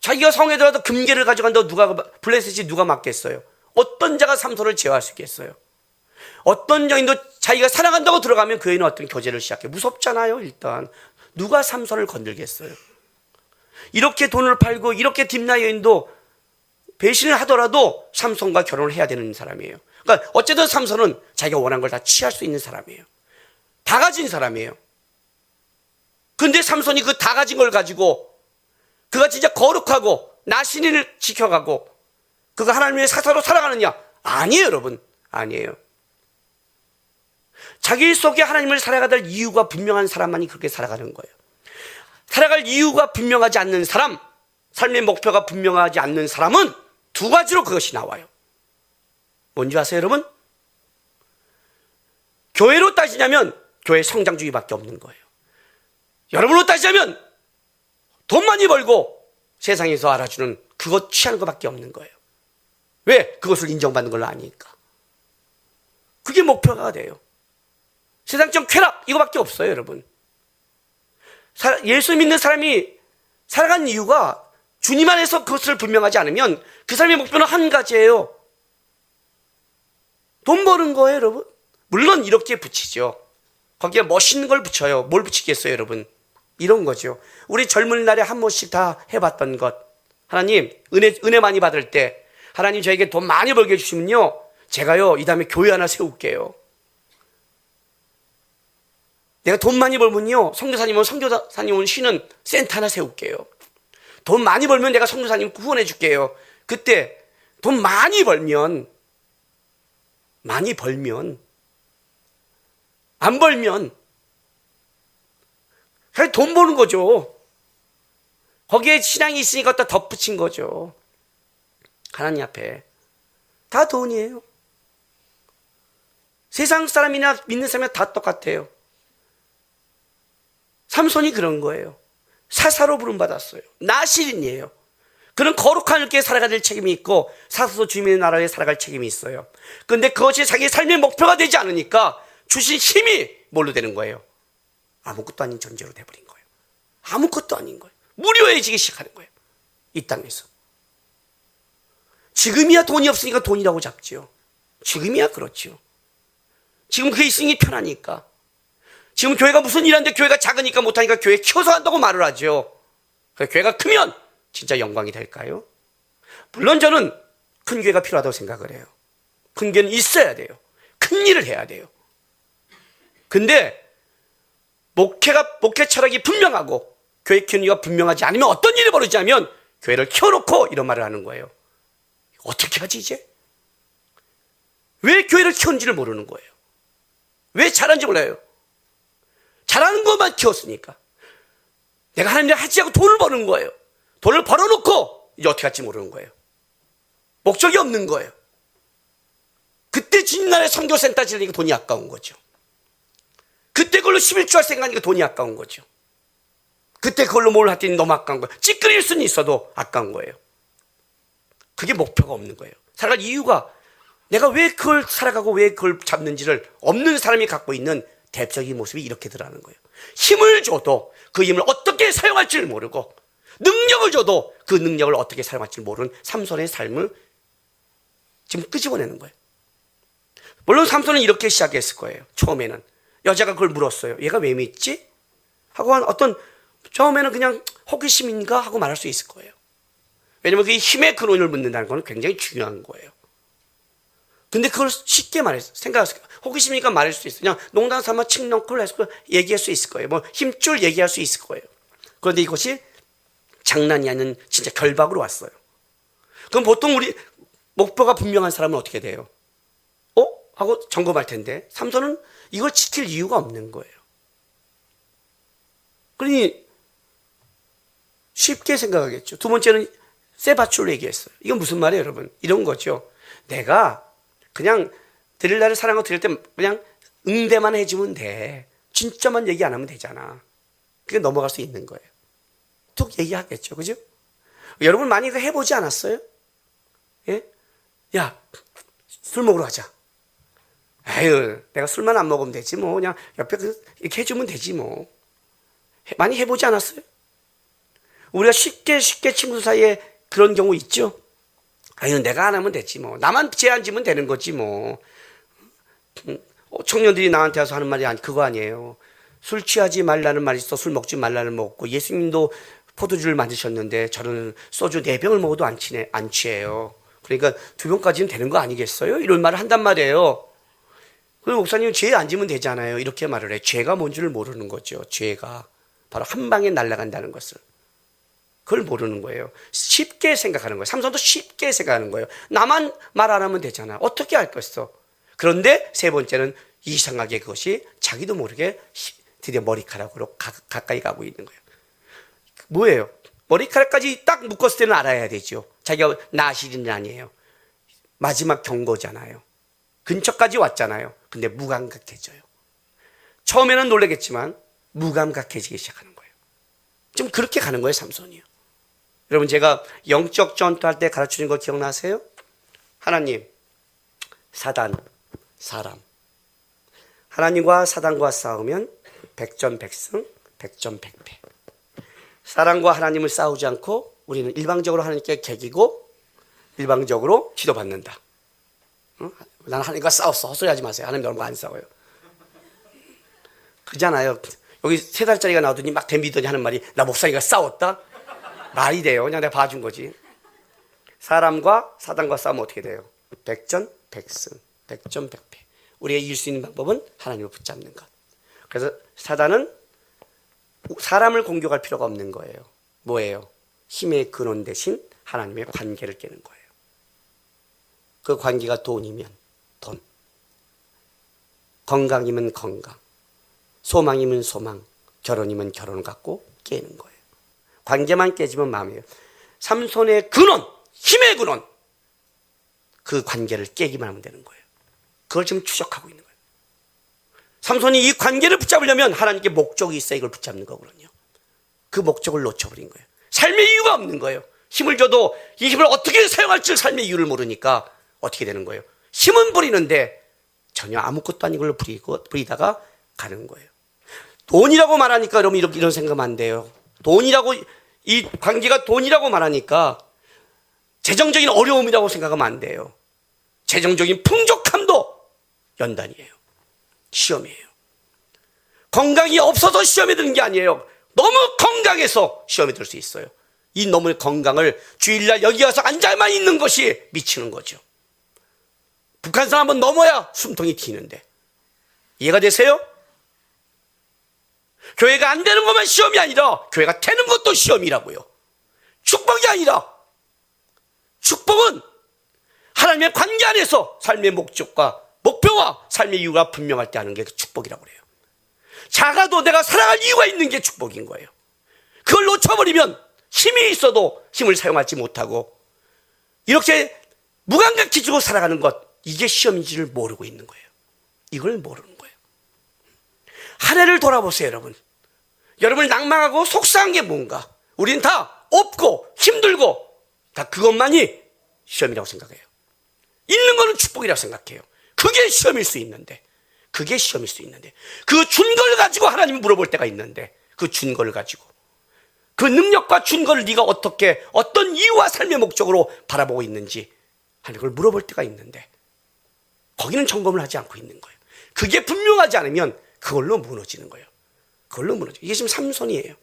자기가 성에 들어가도 금괴를 가져간다고 누가 블레셋이 누가 막겠어요? 어떤 자가 삼손을 제어할 수 있겠어요? 어떤 여인도 자기가 사랑한다고 들어가면 그 여인은 어떤 교제를 시작해. 무섭잖아요. 일단 누가 삼손을 건들겠어요? 이렇게 돈을 팔고 이렇게 딥나 여인도 배신을 하더라도 삼손과 결혼을 해야 되는 사람이에요. 그러니까 어쨌든 삼손은 자기가 원하는 걸 다 취할 수 있는 사람이에요. 다 가진 사람이에요. 근데 삼손이 그 다 가진 걸 가지고 그가 진짜 거룩하고 나신인을 지켜가고 그가 하나님의 사사로 살아가느냐? 아니에요, 여러분. 아니에요. 자기 속에 하나님을 살아가야 될 이유가 분명한 사람만이 그렇게 살아가는 거예요. 살아갈 이유가 분명하지 않는 사람, 삶의 목표가 분명하지 않는 사람은 두 가지로 그것이 나와요. 뭔지 아세요, 여러분? 교회로 따지냐면 교회 성장주의밖에 없는 거예요. 여러분으로 따지자면 돈 많이 벌고 세상에서 알아주는 그것 취하는 것밖에 없는 거예요. 왜? 그것을 인정받는 걸 아니까. 그게 목표가 돼요. 세상적 쾌락 이거밖에 없어요, 여러분. 예수 믿는 사람이 살아간 이유가 주님 안에서 그것을 분명하지 않으면 그 사람의 목표는 한 가지예요. 돈 버는 거예요, 여러분. 물론 이렇게 붙이죠. 거기에 멋있는 걸 붙여요. 뭘 붙이겠어요, 여러분? 이런 거죠. 우리 젊은 날에 한 번씩 다 해봤던 것. 하나님, 은혜 많이 받을 때 하나님 저에게 돈 많이 벌게 해주시면요, 제가요 이 다음에 교회 하나 세울게요. 내가 돈 많이 벌면요, 선교사님은 쉬는 센터 하나 세울게요. 돈 많이 벌면 내가 선교사님 후원해 줄게요. 그때 돈 많이 벌면 안 벌면 그냥 돈 버는 거죠. 거기에 신앙이 있으니까 또 덧붙인 거죠. 하나님 앞에 다 돈이에요. 세상 사람이나 믿는 사람이나 다 똑같아요. 삼손이 그런 거예요. 사사로 부름받았어요. 나실인이에요. 그는 거룩한 일께 살아가야 될 책임이 있고 사사도 주님의 나라에 살아갈 책임이 있어요. 그런데 그것이 자기 삶의 목표가 되지 않으니까 주신 힘이 뭘로 되는 거예요? 아무것도 아닌 존재로 돼버린 거예요. 아무것도 아닌 거예요. 무료해지기 시작하는 거예요. 이 땅에서. 지금이야 돈이 없으니까 돈이라고 잡지요. 지금이야 그렇죠. 지금 그게 있으니 편하니까. 지금 교회가 무슨 일 하는데 교회가 작으니까 못하니까 교회 키워서 한다고 말을 하죠. 교회가 크면 진짜 영광이 될까요? 물론 저는 큰 교회가 필요하다고 생각을 해요. 큰 교회는 있어야 돼요. 큰 일을 해야 돼요. 근데 목회 철학이 분명하고 교회 키우기가 분명하지 않으면 어떤 일이 벌어지냐면 교회를 키워놓고 이런 말을 하는 거예요. 어떻게 하지 이제? 왜 교회를 키웠는지를 모르는 거예요. 왜 잘하는지 몰라요. 잘하는 것만 키웠으니까. 내가 하나님 일 하지 않고 돈을 버는 거예요. 돈을 벌어놓고 이제 어떻게 할지 모르는 거예요. 목적이 없는 거예요. 그때 주님나라에 선교센터 지르니까 돈이 아까운 거죠. 그때 그걸로 11조 할 생각하니까 돈이 아까운 거죠. 그때 그걸로 뭘 하더니 너무 아까운 거예요. 찌끄릴 수는 있어도 아까운 거예요. 그게 목표가 없는 거예요. 살아갈 이유가 내가 왜 그걸 살아가고 왜 그걸 잡는지를 없는 사람이 갖고 있는 대표적인 모습이 이렇게 드러나는 거예요. 힘을 줘도 그 힘을 어떻게 사용할지를 모르고 능력을 줘도 그 능력을 어떻게 사용할지를 모르는 삼손의 삶을 지금 끄집어내는 거예요. 물론 삼손은 이렇게 시작했을 거예요. 처음에는 여자가 그걸 물었어요. 얘가 왜 믿지? 하고 어떤 처음에는 그냥 호기심인가 하고 말할 수 있을 거예요. 왜냐면 그게 힘의 근원을 묻는다는 건 굉장히 중요한 거예요. 근데 그걸 쉽게 말했어요. 생각했어요. 호기심이니까 말할 수 있어요. 그냥 농담 삼아 칙넝클 해서 얘기할 수 있을 거예요. 뭐 힘줄 얘기할 수 있을 거예요. 그런데 이것이 장난이 아닌 진짜 결박으로 왔어요. 그럼 보통 우리 목표가 분명한 사람은 어떻게 돼요? 하고 점검할 텐데 삼손은 이걸 지킬 이유가 없는 거예요. 그러니 쉽게 생각하겠죠. 두 번째는 세바출로 얘기했어요. 이건 무슨 말이에요, 여러분? 이런 거죠. 내가 그냥 드릴 나를 사랑하고 드릴 때 그냥 응대만 해주면 돼. 진짜만 얘기 안 하면 되잖아. 그게 넘어갈 수 있는 거예요. 툭 얘기하겠죠. 그죠? 여러분 많이 그거 해보지 않았어요? 예? 야, 술 먹으러 가자. 아유, 내가 술만 안 먹으면 되지 뭐. 그냥 옆에 이렇게 해주면 되지 뭐. 많이 해보지 않았어요? 우리가 쉽게 친구 사이에 그런 경우 있죠? 아유, 내가 안 하면 되지 뭐. 나만 죄 안 지면 되는 거지 뭐. 청년들이 나한테 와서 하는 말이 그거 아니에요. 술 취하지 말라는 말이 있어. 술 먹지 말라는 먹고. 예수님도 포도주를 만드셨는데 저는 소주 4병을 먹어도 안 취해요. 그러니까 2병까지는 되는 거 아니겠어요? 이런 말을 한단 말이에요. 그리고 목사님은 죄 안 지면 되잖아요. 이렇게 말을 해. 죄가 뭔지를 모르는 거죠. 죄가 바로 한 방에 날아간다는 것을. 그걸 모르는 거예요. 쉽게 생각하는 거예요. 삼손도 쉽게 생각하는 거예요. 나만 말 안 하면 되잖아. 어떻게 알겠어? 그런데 세 번째는 이상하게 그것이 자기도 모르게 드디어 머리카락으로 가까이 가고 있는 거예요. 뭐예요? 머리카락까지 딱 묶었을 때는 알아야 되죠. 자기가 나실은 아니에요. 마지막 경고잖아요. 근처까지 왔잖아요. 근데 무감각해져요. 처음에는 놀라겠지만 무감각해지기 시작하는 거예요. 좀 그렇게 가는 거예요, 삼손이요. 여러분, 제가 영적 전투할 때 가르치는 거 기억나세요? 하나님, 사단, 사람. 하나님과 사단과 싸우면 백전백승, 백전백패. 사람과 하나님을 싸우지 않고 우리는 일방적으로 하나님께 개기고 일방적으로 지도받는다. 나는 하나님과 싸웠어. 헛소리하지 마세요. 하나님 너무 안 싸워요. 그잖아요. 여기 3달짜리가 나오더니 막 덤비더니 하는 말이 나 목사님과 싸웠다? 말이 돼요. 그냥 내가 봐준 거지. 사람과 사단과 싸우면 어떻게 돼요? 백전백승, 백전백패. 우리가 이길 수 있는 방법은 하나님을 붙잡는 것. 그래서 사단은 사람을 공격할 필요가 없는 거예요. 뭐예요? 힘의 근원 대신 하나님의 관계를 깨는 거예요. 그 관계가 돈이면 돈, 건강이면 건강, 소망이면 소망, 결혼이면 결혼을 갖고 깨는 거예요. 관계만 깨지면 마음이에요. 삼손의 근원, 힘의 근원, 그 관계를 깨기만 하면 되는 거예요. 그걸 지금 추적하고 있는 거예요. 삼손이 이 관계를 붙잡으려면 하나님께 목적이 있어야 이걸 붙잡는 거거든요. 그 목적을 놓쳐버린 거예요. 삶의 이유가 없는 거예요. 힘을 줘도 이 힘을 어떻게 사용할지 삶의 이유를 모르니까 어떻게 되는 거예요? 힘은 부리는데 전혀 아무것도 아닌 걸로 부리다가 가는 거예요. 돈이라고 말하니까 여러분 이런 생각하면 안 돼요. 돈이라고, 이 관계가 돈이라고 말하니까 재정적인 어려움이라고 생각하면 안 돼요. 재정적인 풍족함도 연단이에요. 시험이에요. 건강이 없어서 시험에 드는 게 아니에요. 너무 건강해서 시험에 들 수 있어요. 이 너무 건강을 주일날 여기 와서 앉아만 있는 것이 미치는 거죠. 북한산 한번 넘어야 숨통이 튀는데. 이해가 되세요? 교회가 안 되는 것만 시험이 아니라 교회가 되는 것도 시험이라고요. 축복이 아니라, 축복은 하나님의 관계 안에서 삶의 목적과 목표와 삶의 이유가 분명할 때 하는 게 축복이라고 그래요. 작아도 내가 살아갈 이유가 있는 게 축복인 거예요. 그걸 놓쳐버리면 힘이 있어도 힘을 사용하지 못하고 이렇게 무감각해지고 살아가는 것, 이게 시험인지를 모르고 있는 거예요. 이걸 모르는 거예요. 한 해를 돌아보세요, 여러분. 여러분을 낭망하고 속상한 게 뭔가? 우리는 다 없고 힘들고 다 그것만이 시험이라고 생각해요. 있는 거는 축복이라고 생각해요. 그게 시험일 수 있는데, 그게 시험일 수 있는데, 그 준 걸 가지고 하나님이 물어볼 때가 있는데, 그 준 걸 가지고, 그 능력과 준 걸 네가 어떻게, 어떤 이유와 삶의 목적으로 바라보고 있는지 하는 걸 물어볼 때가 있는데, 거기는 점검을 하지 않고 있는 거예요. 그게 분명하지 않으면 그걸로 무너지는 거예요. 그걸로 무너져. 이게 지금 삼손이에요.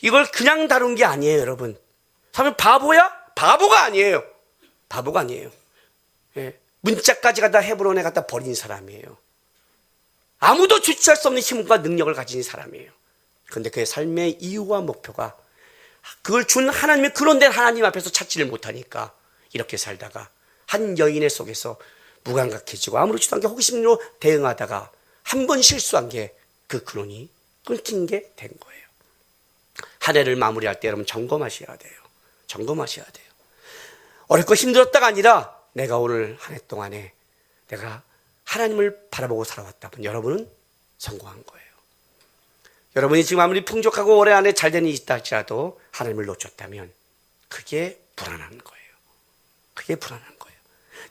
이걸 그냥 다룬 게 아니에요, 여러분. 삼손 바보야? 바보가 아니에요. 바보가 아니에요. 예. 문자까지 갖다 헤브론에 갖다 버린 사람이에요. 아무도 주체할 수 없는 힘과 능력을 가진 사람이에요. 그런데 그의 삶의 이유와 목표가 그걸 준 하나님의 그런데 하나님 앞에서 찾지를 못하니까 이렇게 살다가 한 여인의 속에서 무감각해지고 아무렇지도 않게 호기심으로 대응하다가 한 번 실수한 게 그 근원이 끊긴 게 된 거예요. 한 해를 마무리할 때 여러분 점검하셔야 돼요. 점검하셔야 돼요. 어렵고 힘들었다가 아니라 내가 오늘 한 해 동안에 내가 하나님을 바라보고 살아왔다면 여러분은 성공한 거예요. 여러분이 지금 아무리 풍족하고 올해 안에 잘 되는 일이 있다 할지라도 하나님을 놓쳤다면 그게 불안한 거예요. 그게 불안한 거예요.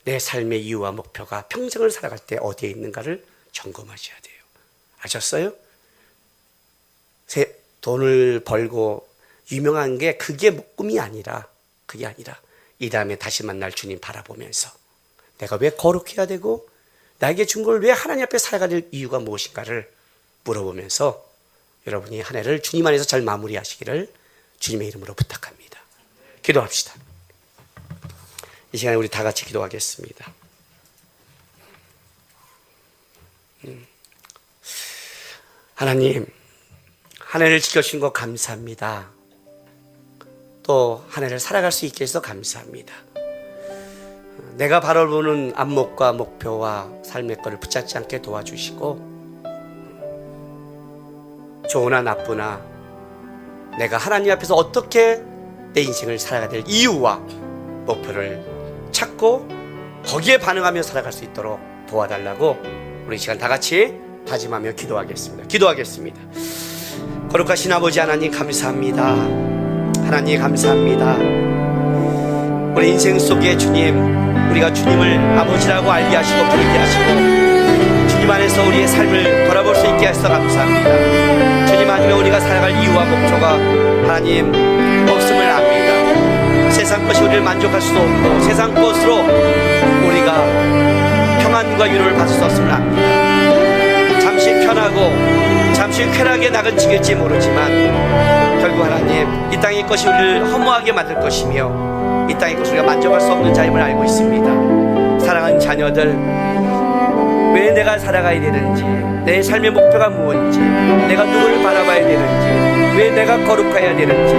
내 삶의 이유와 목표가 평생을 살아갈 때 어디에 있는가를 점검하셔야 돼요. 아셨어요? 돈을 벌고 유명한 게 그게 목금이 아니라, 그게 아니라 이 다음에 다시 만날 주님 바라보면서 내가 왜 거룩해야 되고 나에게 준 걸 왜 하나님 앞에 살아가야 될 이유가 무엇인가를 물어보면서 여러분이 한 해를 주님 안에서 잘 마무리하시기를 주님의 이름으로 부탁합니다. 기도합시다. 이 시간에 우리 다 같이 기도하겠습니다. 하나님, 한 해를 지켜주신 것 감사합니다. 또 한 해를 살아갈 수 있게 해서 감사합니다. 내가 바라보는 안목과 목표와 삶의 것을 붙잡지 않게 도와주시고, 좋으나 나쁘나 내가 하나님 앞에서 어떻게 내 인생을 살아가야 될 이유와 목표를 찾고 거기에 반응하며 살아갈 수 있도록 도와달라고 우리 시간 다 같이 다짐하며 기도하겠습니다. 거룩하신 아버지 하나님 감사합니다. 하나님 감사합니다. 우리 인생 속에 주님, 우리가 주님을 아버지라고 알게 하시고 부르게 하시고 주님 안에서 우리의 삶을 돌아볼 수 있게 하셔서 감사합니다. 주님 아니면 우리가 살아갈 이유와 목표가 하나님 없음을 압니다. 세상 것이 우리를 만족할 수도 없고 세상 것으로 우리가 평안과 위로를 받을 수 없음을 압니다. 잠시 편하고 잠시 쾌락에 나그칠지 모르지만 결국 하나님 이 땅의 것이 우리를 허무하게 만들 것이며 이 땅의 것을 우리가 만족할 수 없는 자임을 알고 있습니다. 사랑하는 자녀들, 왜 내가 살아가야 되는지, 내 삶의 목표가 무엇인지, 내가 누구를 바라봐야 되는지, 왜 내가 거룩해야 되는지,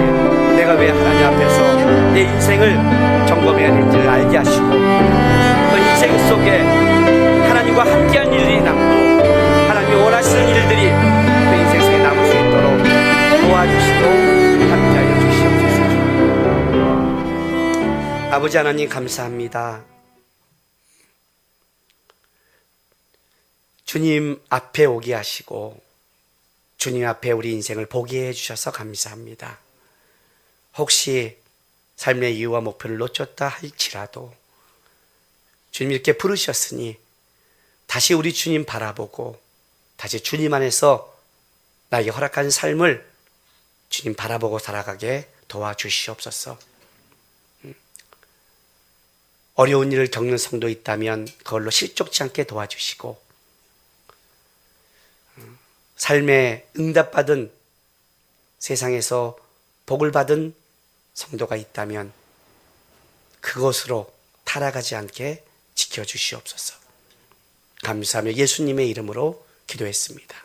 내가 왜 하나님 앞에서 내 인생을 점검해야 되는지를 알게 하시고 그 인생 속에 하나님과 함께한 일들이 남고 하나님이 원하시는 일들이 그 인생 속에 남을 수 있도록 도와주시고 함께하여 주시옵소서. 아버지 하나님 감사합니다. 주님 앞에 오게 하시고 주님 앞에 우리 인생을 보게 해주셔서 감사합니다. 혹시 삶의 이유와 목표를 놓쳤다 할지라도 주님 이렇게 부르셨으니 다시 우리 주님 바라보고 다시 주님 안에서 나에게 허락한 삶을 주님 바라보고 살아가게 도와주시옵소서. 어려운 일을 겪는 성도 있다면 그걸로 실족치 않게 도와주시고 삶에 응답받은 세상에서 복을 받은 성도가 있다면 그것으로 타락하지 않게 지켜주시옵소서. 감사하며 예수님의 이름으로 기도했습니다.